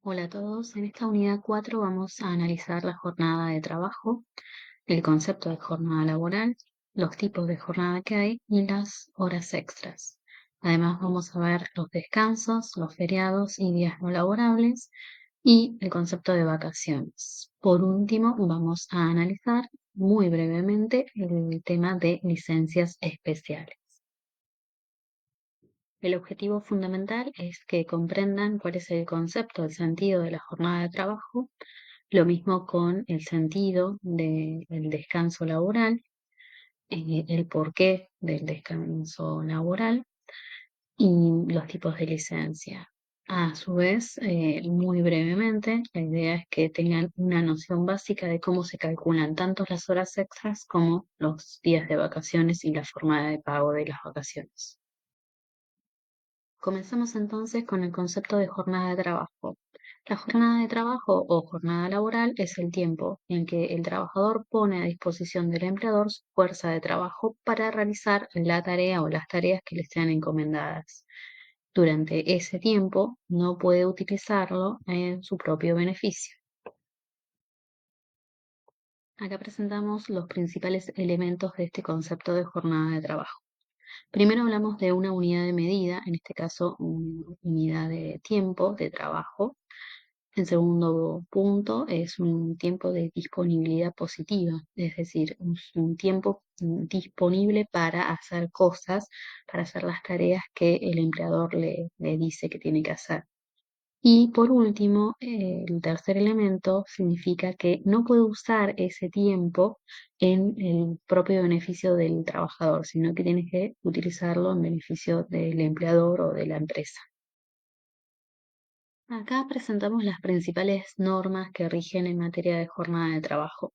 Hola a todos, en esta unidad 4 vamos a analizar la jornada de trabajo, el concepto de jornada laboral, los tipos de jornada que hay y las horas extras. Además vamos a ver los descansos, los feriados y días no laborables y el concepto de vacaciones. Por último, vamos a analizar muy brevemente el tema de licencias especiales. El objetivo fundamental es que comprendan cuál es el concepto, el sentido de la jornada de trabajo, lo mismo con el sentido del descanso laboral, el porqué del descanso laboral y los tipos de licencia. A su vez, muy brevemente, la idea es que tengan una noción básica de cómo se calculan tanto las horas extras como los días de vacaciones y la forma de pago de las vacaciones. Comenzamos entonces con el concepto de jornada de trabajo. La jornada de trabajo o jornada laboral es el tiempo en que el trabajador pone a disposición del empleador su fuerza de trabajo para realizar la tarea o las tareas que le sean encomendadas. Durante ese tiempo no puede utilizarlo en su propio beneficio. Acá presentamos los principales elementos de este concepto de jornada de trabajo. Primero hablamos de una unidad de medida, en este caso una unidad de tiempo de trabajo. El segundo punto es un tiempo de disponibilidad positiva, es decir, un tiempo disponible para hacer cosas, para hacer las tareas que el empleador le dice que tiene que hacer. Y por último, el tercer elemento significa que no puede usar ese tiempo en el propio beneficio del trabajador, sino que tiene que utilizarlo en beneficio del empleador o de la empresa. Acá presentamos las principales normas que rigen en materia de jornada de trabajo.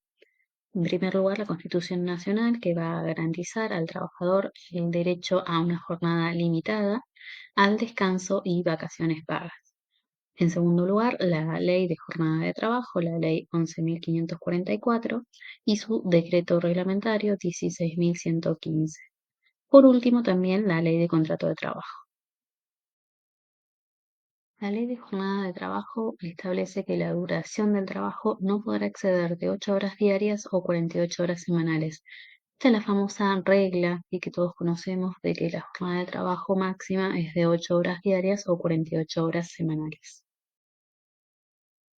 En primer lugar, la Constitución Nacional, que va a garantizar al trabajador el derecho a una jornada limitada, al descanso y vacaciones pagas. En segundo lugar, la Ley de Jornada de Trabajo, la Ley 11.544, y su decreto reglamentario 16.115. Por último, también la Ley de Contrato de Trabajo. La Ley de Jornada de Trabajo establece que la duración del trabajo no podrá exceder de 8 horas diarias o 48 horas semanales. Esta es la famosa regla y que todos conocemos de que la jornada de trabajo máxima es de 8 horas diarias o 48 horas semanales.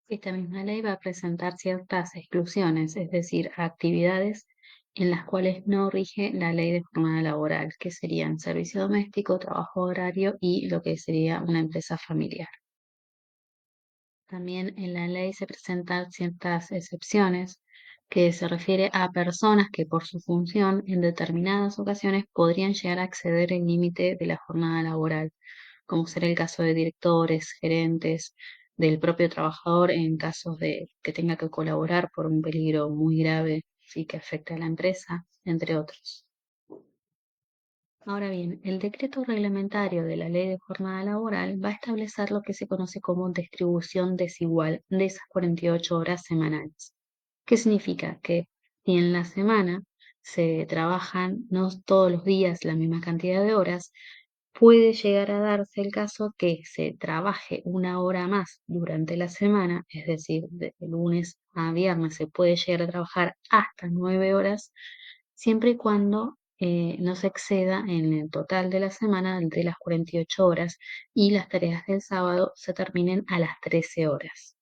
Esta misma ley va a presentar ciertas exclusiones, es decir, actividades en las cuales no rige la ley de jornada laboral, que serían servicio doméstico, trabajo horario y lo que sería una empresa familiar. También en la ley se presentan ciertas excepciones que se refiere a personas que por su función en determinadas ocasiones podrían llegar a exceder el límite de la jornada laboral, como será el caso de directores, gerentes, del propio trabajador en casos de que tenga que colaborar por un peligro muy grave, sí que afecta a la empresa, entre otros. Ahora bien, el decreto reglamentario de la Ley de Jornada Laboral va a establecer lo que se conoce como distribución desigual de esas 48 horas semanales. ¿Qué significa? Que si en la semana se trabajan no todos los días la misma cantidad de horas, puede llegar a darse el caso que se trabaje una hora más durante la semana, es decir, de lunes a viernes se puede llegar a trabajar hasta 9 horas, siempre y cuando no se exceda en el total de la semana de las 48 horas y las tareas del sábado se terminen a las 13 horas.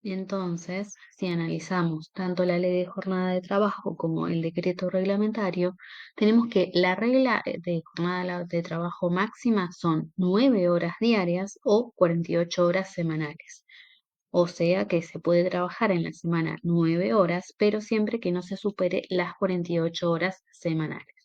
Entonces, si analizamos tanto la ley de jornada de trabajo como el decreto reglamentario, tenemos que la regla de jornada de trabajo máxima son 9 horas diarias o 48 horas semanales. O sea que se puede trabajar en la semana 9 horas, pero siempre que no se supere las 48 horas semanales.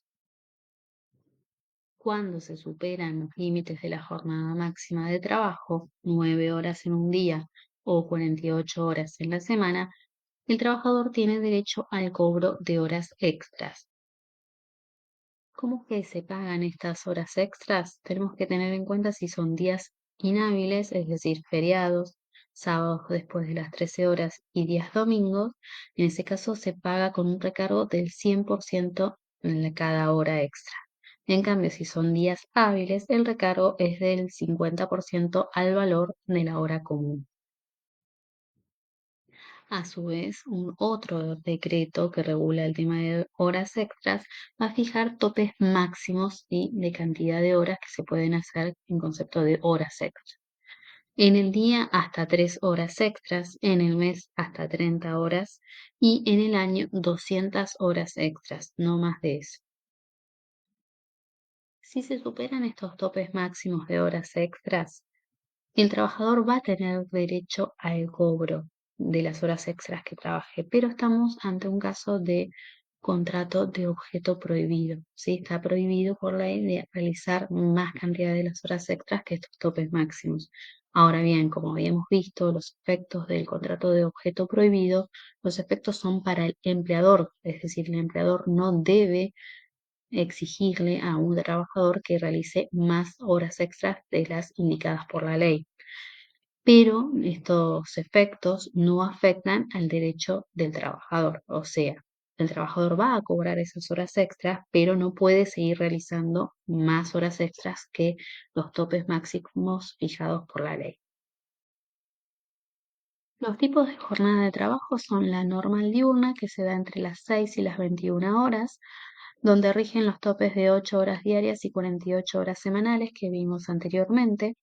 Cuando se superan los límites de la jornada máxima de trabajo, 9 horas en un día o 48 horas en la semana, el trabajador tiene derecho al cobro de horas extras. ¿Cómo que se pagan estas horas extras? Tenemos que tener en cuenta si son días inhábiles, es decir, feriados, sábados después de las 13 horas y días domingos. En ese caso se paga con un recargo del 100% en cada hora extra. En cambio, si son días hábiles, el recargo es del 50% al valor de la hora común. A su vez, un otro decreto que regula el tema de horas extras va a fijar topes máximos y de cantidad de horas que se pueden hacer en concepto de horas extras. En el día hasta 3 horas extras, en el mes hasta 30 horas y en el año 200 horas extras, no más de eso. Si se superan estos topes máximos de horas extras, el trabajador va a tener derecho al cobro de las horas extras que trabaje, pero estamos ante un caso de contrato de objeto prohibido, ¿sí? Está prohibido por ley de realizar más cantidad de las horas extras que estos topes máximos. Ahora bien, como habíamos visto, los efectos del contrato de objeto prohibido, los efectos son para el empleador, es decir, el empleador no debe exigirle a un trabajador que realice más horas extras de las indicadas por la ley. Pero estos efectos no afectan al derecho del trabajador, o sea, el trabajador va a cobrar esas horas extras, pero no puede seguir realizando más horas extras que los topes máximos fijados por la ley. Los tipos de jornada de trabajo son la normal diurna, que se da entre las 6 y las 21 horas, donde rigen los topes de 8 horas diarias y 48 horas semanales que vimos anteriormente.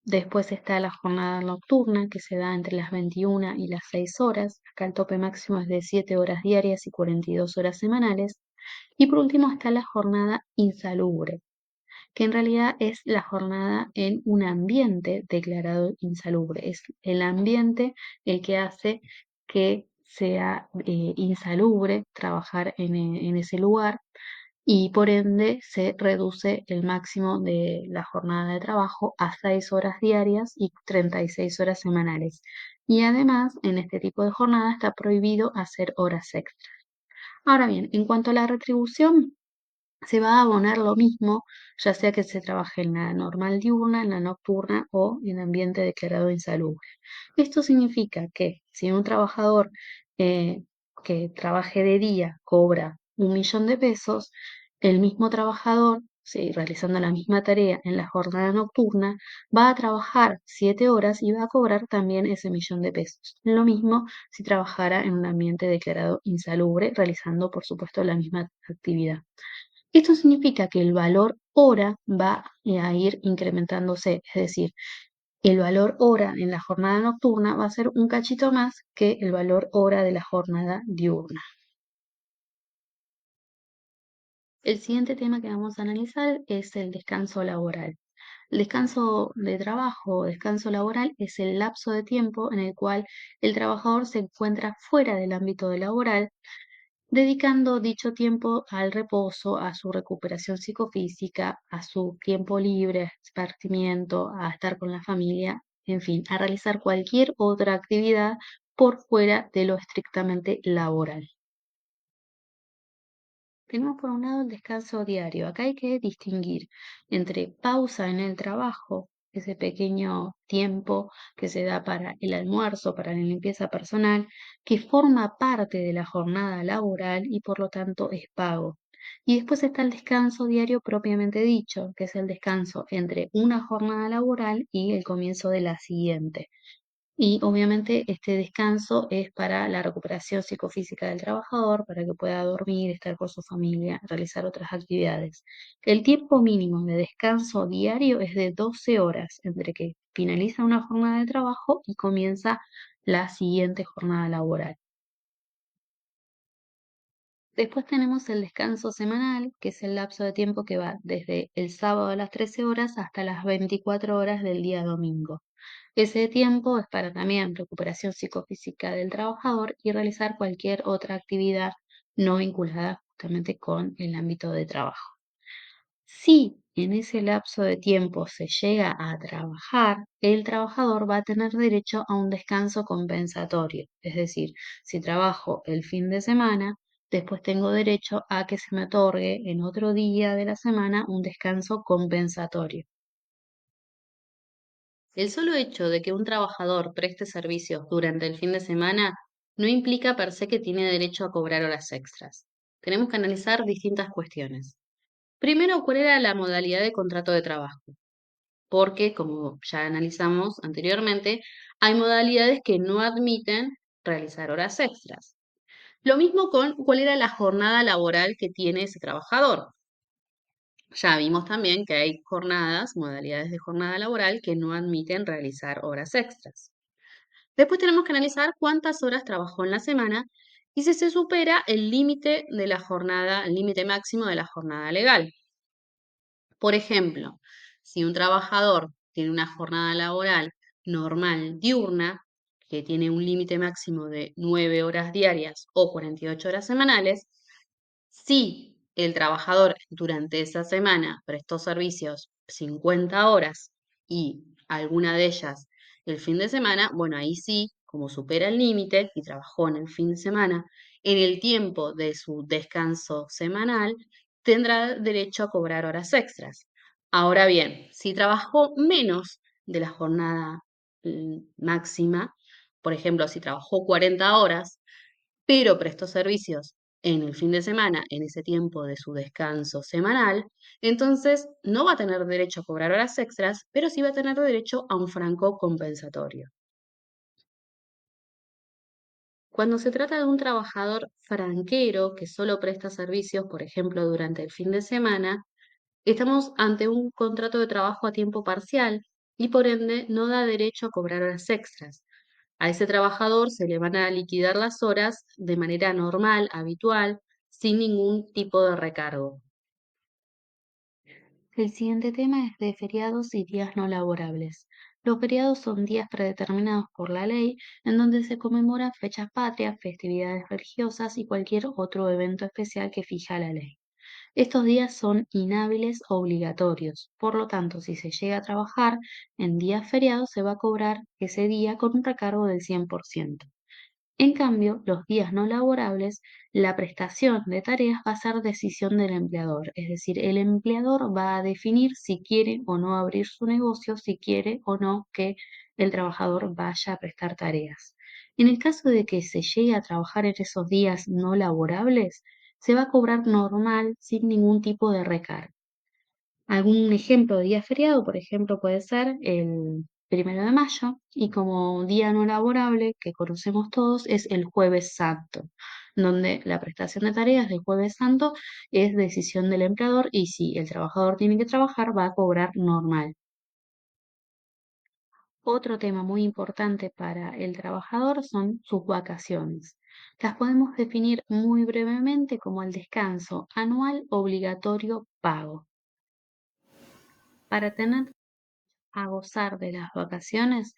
Después está la jornada nocturna, que se da entre las 21 y las 6 horas. Acá el tope máximo es de 7 horas diarias y 42 horas semanales. Y por último está la jornada insalubre, que en realidad es la jornada en un ambiente declarado insalubre. Es el ambiente el que hace que sea insalubre trabajar en ese lugar y por ende se reduce el máximo de la jornada de trabajo a 6 horas diarias y 36 horas semanales. Y además, en este tipo de jornada está prohibido hacer horas extras. Ahora bien, en cuanto a la retribución, se va a abonar lo mismo, ya sea que se trabaje en la normal diurna, en la nocturna o en ambiente declarado insalubre. Esto significa que si un trabajador eh, que trabaje de día cobra 1 millón de pesos, el mismo trabajador, sí, realizando la misma tarea en la jornada nocturna, va a trabajar 7 horas y va a cobrar también ese 1 millón de pesos. Lo mismo si trabajara en un ambiente declarado insalubre, realizando, por supuesto, la misma actividad. Esto significa que el valor hora va a ir incrementándose, es decir, el valor hora en la jornada nocturna va a ser un cachito más que el valor hora de la jornada diurna. El siguiente tema que vamos a analizar es el descanso laboral. El descanso de trabajo o descanso laboral es el lapso de tiempo en el cual el trabajador se encuentra fuera del ámbito laboral, dedicando dicho tiempo al reposo, a su recuperación psicofísica, a su tiempo libre, a esparcimiento, a estar con la familia, en fin, a realizar cualquier otra actividad por fuera de lo estrictamente laboral. Tenemos por un lado el descanso diario. Acá hay que distinguir entre pausa en el trabajo, ese pequeño tiempo que se da para el almuerzo, para la limpieza personal, que forma parte de la jornada laboral y por lo tanto es pago. Y después está el descanso diario propiamente dicho, que es el descanso entre una jornada laboral y el comienzo de la siguiente. Y obviamente este descanso es para la recuperación psicofísica del trabajador, para que pueda dormir, estar con su familia, realizar otras actividades. El tiempo mínimo de descanso diario es de 12 horas, entre que finaliza una jornada de trabajo y comienza la siguiente jornada laboral. Después tenemos el descanso semanal, que es el lapso de tiempo que va desde el sábado a las 13 horas hasta las 24 horas del día domingo. Ese tiempo es para también recuperación psicofísica del trabajador y realizar cualquier otra actividad no vinculada justamente con el ámbito de trabajo. Si en ese lapso de tiempo se llega a trabajar, el trabajador va a tener derecho a un descanso compensatorio. Es decir, si trabajo el fin de semana, después tengo derecho a que se me otorgue en otro día de la semana un descanso compensatorio. El solo hecho de que un trabajador preste servicios durante el fin de semana no implica per se que tiene derecho a cobrar horas extras. Tenemos que analizar distintas cuestiones. Primero, ¿cuál era la modalidad de contrato de trabajo? Porque, como ya analizamos anteriormente, hay modalidades que no admiten realizar horas extras. Lo mismo con cuál era la jornada laboral que tiene ese trabajador. Ya vimos también que hay jornadas, modalidades de jornada laboral que no admiten realizar horas extras. Después tenemos que analizar cuántas horas trabajó en la semana y si se supera el límite de la jornada, el límite máximo de la jornada legal. Por ejemplo, si un trabajador tiene una jornada laboral normal diurna, que tiene un límite máximo de 9 horas diarias o 48 horas semanales, si el trabajador durante esa semana prestó servicios 50 horas y alguna de ellas el fin de semana, bueno, ahí sí, como supera el límite y trabajó en el fin de semana, en el tiempo de su descanso semanal, tendrá derecho a cobrar horas extras. Ahora bien, si trabajó menos de la jornada máxima, por ejemplo, si trabajó 40 horas, pero prestó servicios en el fin de semana, en ese tiempo de su descanso semanal, entonces no va a tener derecho a cobrar horas extras, pero sí va a tener derecho a un franco compensatorio. Cuando se trata de un trabajador franquero que solo presta servicios, por ejemplo, durante el fin de semana, estamos ante un contrato de trabajo a tiempo parcial y por ende no da derecho a cobrar horas extras. A ese trabajador se le van a liquidar las horas de manera normal, habitual, sin ningún tipo de recargo. El siguiente tema es de feriados y días no laborables. Los feriados son días predeterminados por la ley en donde se conmemoran fechas patrias, festividades religiosas y cualquier otro evento especial que fija la ley. Estos días son inhábiles obligatorios, por lo tanto, si se llega a trabajar en días feriados, se va a cobrar ese día con un recargo del 100%. En cambio, los días no laborables, la prestación de tareas va a ser decisión del empleador, es decir, el empleador va a definir si quiere o no abrir su negocio, si quiere o no que el trabajador vaya a prestar tareas. En el caso de que se llegue a trabajar en esos días no laborables, se va a cobrar normal sin ningún tipo de recargo. Algún ejemplo de día feriado, por ejemplo, puede ser el 1 de mayo y como día no laborable que conocemos todos es el Jueves Santo, donde la prestación de tareas del Jueves Santo es decisión del empleador y si el trabajador tiene que trabajar va a cobrar normal. Otro tema muy importante para el trabajador son sus vacaciones. Las podemos definir muy brevemente como el descanso anual obligatorio pago. Para tener a gozar de las vacaciones,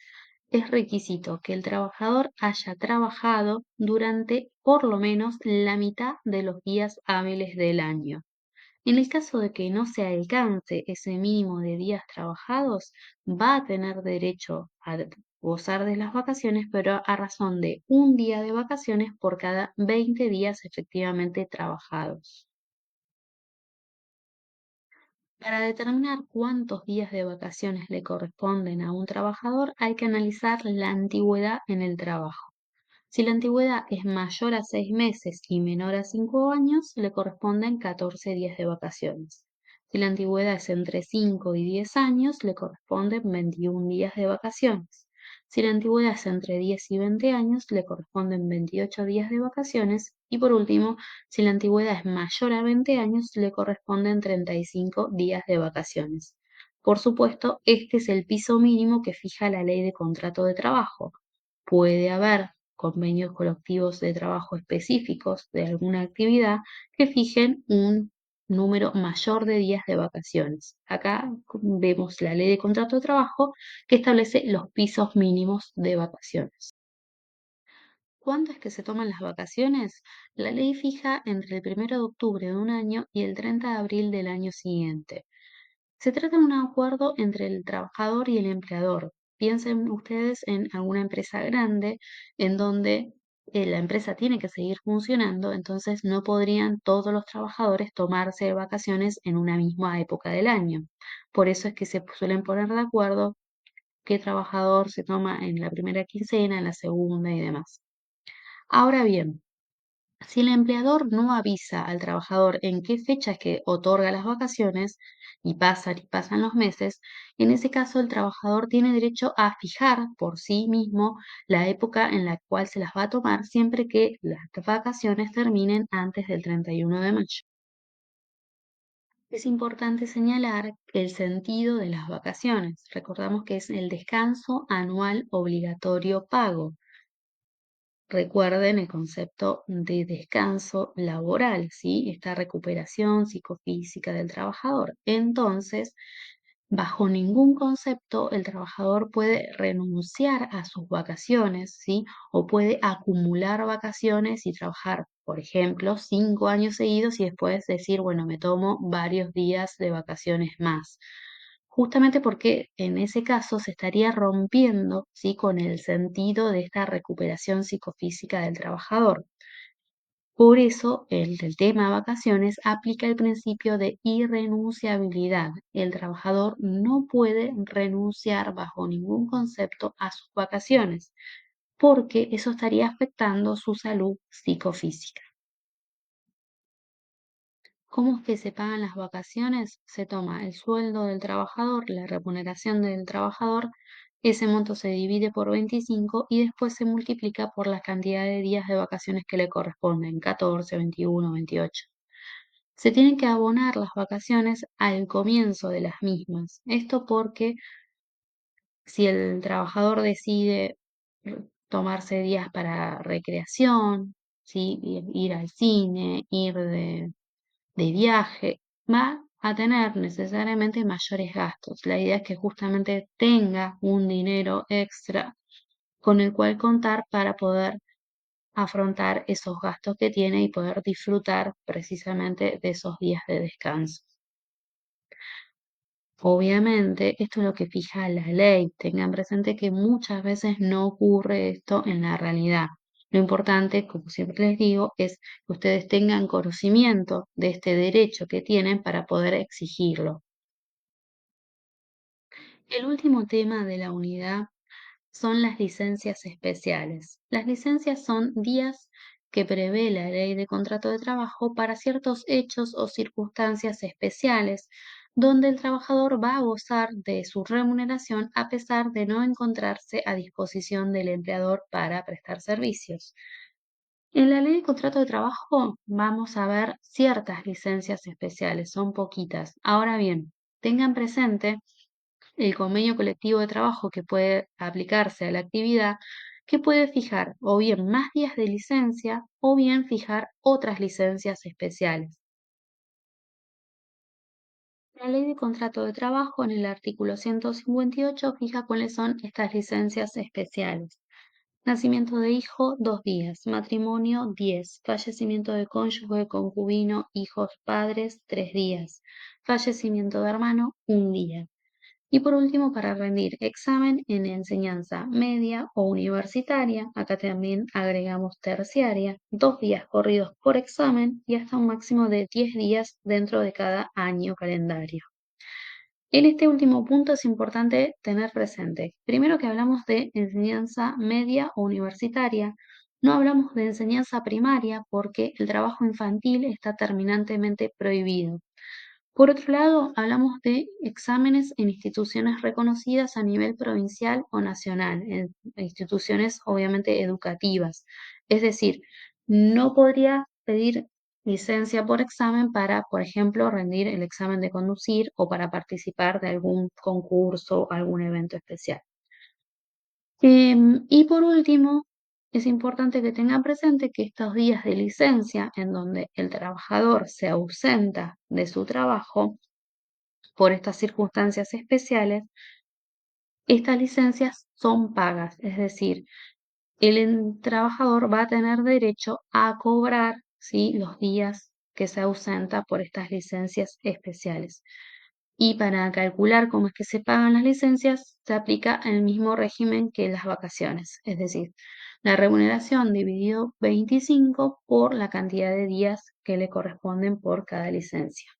es requisito que el trabajador haya trabajado durante por lo menos la mitad de los días hábiles del año. En el caso de que no se alcance ese mínimo de días trabajados, va a tener derecho a gozar de las vacaciones, pero a razón de un día de vacaciones por cada 20 días efectivamente trabajados. Para determinar cuántos días de vacaciones le corresponden a un trabajador, hay que analizar la antigüedad en el trabajo. Si la antigüedad es mayor a 6 meses y menor a 5 años, le corresponden 14 días de vacaciones. Si la antigüedad es entre 5 y 10 años, le corresponden 21 días de vacaciones. Si la antigüedad es entre 10 y 20 años, le corresponden 28 días de vacaciones. Y por último, si la antigüedad es mayor a 20 años, le corresponden 35 días de vacaciones. Por supuesto, este es el piso mínimo que fija la ley de contrato de trabajo. Puede haber convenios colectivos de trabajo específicos de alguna actividad que fijen un número mayor de días de vacaciones. Acá vemos la ley de contrato de trabajo que establece los pisos mínimos de vacaciones. ¿Cuándo es que se toman las vacaciones? La ley fija entre el 1 de octubre de un año y el 30 de abril del año siguiente. Se trata de un acuerdo entre el trabajador y el empleador. Piensen ustedes en alguna empresa grande en donde la empresa tiene que seguir funcionando, entonces no podrían todos los trabajadores tomarse vacaciones en una misma época del año. Por eso es que se suelen poner de acuerdo qué trabajador se toma en la primera quincena, en la segunda y demás. Ahora bien, Si el empleador no avisa al trabajador en qué fecha es que otorga las vacaciones y pasan los meses, en ese caso el trabajador tiene derecho a fijar por sí mismo la época en la cual se las va a tomar siempre que las vacaciones terminen antes del 31 de mayo. Es importante señalar el sentido de las vacaciones. Recordamos que es el descanso anual obligatorio pago. Recuerden el concepto de descanso laboral, ¿sí? Esta recuperación psicofísica del trabajador. Entonces, bajo ningún concepto el trabajador puede renunciar a sus vacaciones, ¿sí? O puede acumular vacaciones y trabajar, por ejemplo, 5 años seguidos y después decir, bueno, me tomo varios días de vacaciones más. Justamente porque en ese caso se estaría rompiendo, ¿sí? Con el sentido de esta recuperación psicofísica del trabajador. Por eso, el tema vacaciones aplica el principio de irrenunciabilidad. El trabajador no puede renunciar bajo ningún concepto a sus vacaciones, porque eso estaría afectando su salud psicofísica. ¿Cómo es que se pagan las vacaciones? Se toma el sueldo del trabajador, la remuneración del trabajador, ese monto se divide por 25 y después se multiplica por la cantidad de días de vacaciones que le corresponden, 14, 21, 28. Se tienen que abonar las vacaciones al comienzo de las mismas. Esto porque si el trabajador decide tomarse días para recreación, ¿sí? Ir al cine, ir de viaje, va a tener necesariamente mayores gastos. La idea es que justamente tenga un dinero extra con el cual contar para poder afrontar esos gastos que tiene y poder disfrutar precisamente de esos días de descanso. Obviamente, esto es lo que fija la ley. Tengan presente que muchas veces no ocurre esto en la realidad. Lo importante, como siempre les digo, es que ustedes tengan conocimiento de este derecho que tienen para poder exigirlo. El último tema de la unidad son las licencias especiales. Las licencias son días que prevé la ley de contrato de trabajo para ciertos hechos o circunstancias especiales, donde el trabajador va a gozar de su remuneración a pesar de no encontrarse a disposición del empleador para prestar servicios. En la ley de contrato de trabajo vamos a ver ciertas licencias especiales, son poquitas. Ahora bien, tengan presente el convenio colectivo de trabajo que puede aplicarse a la actividad, que puede fijar o bien más días de licencia o bien fijar otras licencias especiales. La ley de contrato de trabajo en el artículo 158 fija cuáles son estas licencias especiales. Nacimiento de hijo, 2 días. Matrimonio, 10. Fallecimiento de cónyuge, concubino, hijos, padres, 3 días. Fallecimiento de hermano, 1 día. Y por último, para rendir examen en enseñanza media o universitaria, acá también agregamos terciaria, 2 días corridos por examen y hasta un máximo de 10 días dentro de cada año calendario. En este último punto es importante tener presente, primero que hablamos de enseñanza media o universitaria, no hablamos de enseñanza primaria porque el trabajo infantil está terminantemente prohibido. Por otro lado, hablamos de exámenes en instituciones reconocidas a nivel provincial o nacional, en instituciones obviamente educativas. Es decir, no podría pedir licencia por examen para, por ejemplo, rendir el examen de conducir o para participar de algún concurso o algún evento especial. Y por último, es importante que tengan presente que estos días de licencia en donde el trabajador se ausenta de su trabajo, por estas circunstancias especiales, estas licencias son pagas, es decir, el trabajador va a tener derecho a cobrar, ¿sí? Los días que se ausenta por estas licencias especiales. Y para calcular cómo es que se pagan las licencias, se aplica el mismo régimen que las vacaciones, es decir, la remuneración dividido 25 por la cantidad de días que le corresponden por cada licencia.